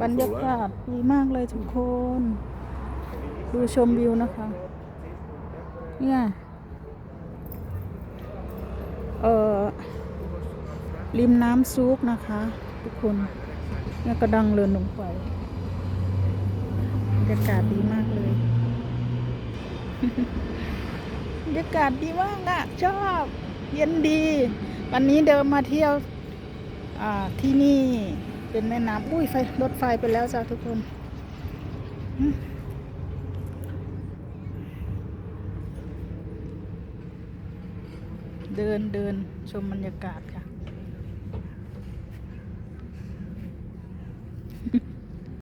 บรรยากาศดีมากเลยทุกคน ดูชมวิวนะคะ เนี่ยริมน้ำซุกนะคะทุกคนเนี่ยกระดังเลินลงไปบรรยากาศดีมากเลย บรรยากาศดีมากอ่ะชอบเย็นดี วันนี้เดินมาเที่ยวที่นี่เป็นแม่น้ำอุ้ยไฟรถไฟไปแล้วจ้าทุกคนเดินชมบรรยากาศค่ะ